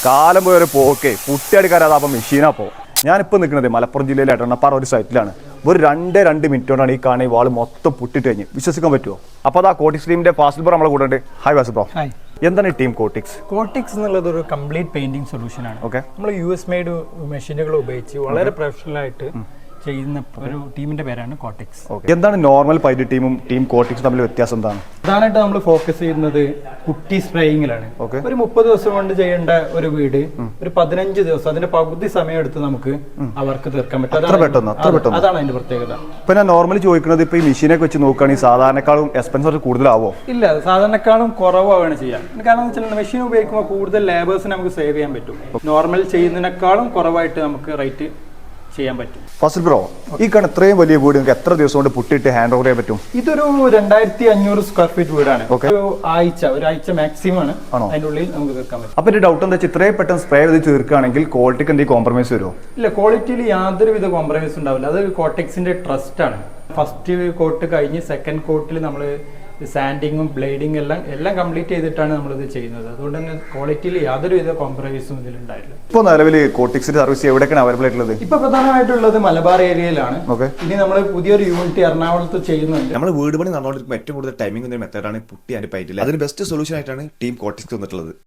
കാലം പോയൊരു പോക്കേ പുട്ടിയടിക്കാരാതെ അപ്പം മെഷീനാ ഞാനിപ്പോൾ നിൽക്കുന്നത് മലപ്പുറം ജില്ലയിലെ എടണപ്പാറ ഒരു സൈറ്റിലാണ്. ഒരു 2 മിനിറ്റ് കൊണ്ടാണ് ഈ കാണുന്ന ഈ വാള് മൊത്തം പുട്ടിട്ട് കഴിഞ്ഞ് വിശ്വസിക്കാൻ പറ്റുമോ? അപ്പോൾ അതാ കോട്ടിക്സ് ടീമിന്റെ ഫാസിൽ ബ്രോ നമ്മളെ കൂടെ ഉണ്ട്. Hi Fazil bro. എന്താണ് ഈ ടീം കോട്ടിക്സ്? കോട്ടിക്സ് എന്നുള്ളത് ഒരു കംപ്ലീറ്റ് പെയിന്റിംഗ് സൊല്യൂഷൻ ആണ്. ഓക്കെ, നമ്മൾ US മെയ്ഡ് മെഷീനുകൾ ഉപയോഗിച്ച് വളരെ പ്രൊഫഷണൽ ആയിട്ട് ചെയ്യുന്ന ഒരു ടീമിന്റെ പേരാണ് കോട്ടിക്സ്. എന്താണ് നോർമൽ പൈലറ്റ് ടീമും ടീം കോട്ടിക്സ് തമ്മിൽ വ്യത്യാസം എന്താണ്? പ്രധാനമായിട്ട് നമ്മൾ ഫോക്കസ് ചെയ്യുന്നത് കുട്ടി സ്പ്രേയിങ്ങിലാണ്. ഒരു 30 ദിവസം കൊണ്ട് ചെയ്യേണ്ട ഒരു വീട് ഒരു 15 ദിവസം, അതിന്റെ പകുതി സമയം എടുത്ത് നമുക്ക് അവർക്ക് തീർക്കാൻ പറ്റും. അതാണ് അതിന്റെ പ്രത്യേകത. ഇപ്പൊ ഞാൻ നോർമലി ചോദിക്കുന്നത്, ഇപ്പൊ ഈ മെഷീനൊക്കെ വെച്ച് നോക്കുകയാണെങ്കിൽ സാധാരണക്കാളും എക്സ്പെൻസർ കൂടുതലാവോ? ഇല്ല, സാധാരണക്കാളും കുറവാണ് ചെയ്യാൻ. കാരണം എന്ന് വെച്ചാൽ മെഷീൻ ഉപയോഗിക്കുമ്പോൾ കൂടുതൽ ലേബേഴ്സിന് നമുക്ക് സേവ് ചെയ്യാൻ പറ്റും. നോർമൽ ചെയ്യുന്നതിനേക്കാളും കുറവായിട്ട് നമുക്ക് റേറ്റ് ചെയ്യാൻ പറ്റും. ഫാസിൽ ബ്രോ, ഈ ഇത്രയും വലിയ വീട് നിങ്ങൾക്ക് എത്ര ദിവസം കൊണ്ട് പുട്ടിട്ട് ഹാൻഡ് ഓവർ ചെയ്യാൻ പറ്റും? ഇതൊരു 2500 സ്ക്വയർ ഫീറ്റ് വീടാണ്. ഒരാഴ്ച മാക്സിമം ആണ് അതിന്റെ ഉള്ളിൽ നമുക്ക് തീർക്കാൻ പറ്റും. അപ്പൊ എന്റെ ഡൗട്ട് എന്താ വെച്ചാൽ ഇത്രയും പെട്ടെന്ന് സ്പ്രേ ചെയ്ത് തീർക്കുകയാണെങ്കിൽ ക്വാളിറ്റിക്ക് എന്തെങ്കിലും കോംപ്രമൈസ് വരുമോ? ഇല്ല, ക്വാളിറ്റിയിൽ യാതൊരുവിധ കോംപ്രമൈസ് ഉണ്ടാവില്ല. അത് കോട്ടെക്സിന്റെ ട്രസ്റ്റ് ആണ്. ഫസ്റ്റ് കോട്ട് കഴിഞ്ഞ് സെക്കൻഡ് കോട്ടിൽ നമ്മൾ സാൻഡിങ്ങും ബ്ലേഡിങ്ങും എല്ലാം കംപ്ലീറ്റ് ചെയ്തിട്ടാണ് നമ്മളിത് ചെയ്യുന്നത്. അതുകൊണ്ട് തന്നെ ക്വാളിറ്റിയിൽ യാതൊരുവിധ കോംപ്രമൈസും ഇതിലുണ്ടായില്ല. ഇപ്പോൾ നിലവിൽ കോട്ടിക്സിന്റെ സർവീസ് എവിടെയൊക്കെയാണ് അവൈലബിൾ ആയിട്ടുള്ളത്? ഇപ്പൊ പ്രധാനമായിട്ടുള്ളത് മലബാർ ഏരിയയിലാണ്. ഇനി നമ്മൾ പുതിയൊരു യൂണിറ്റ് എറണാകുളത്ത് ചെയ്യുന്നുണ്ട്. നമ്മൾ വീട് പണി നടന്നുകൊണ്ടിരിക്കുമ്പോൾ ഏറ്റവും കൂടുതൽ ടൈമിംഗ് മെത്തേഡാണ് പുട്ടി ആൻഡ് പൈറ്റിൽ. അതിന് ബെസ്റ്റ് സൊല്യൂഷൻ ആയിട്ടാണ് ടീം കോട്ടിക്സ് വന്നിട്ടുള്ളത്.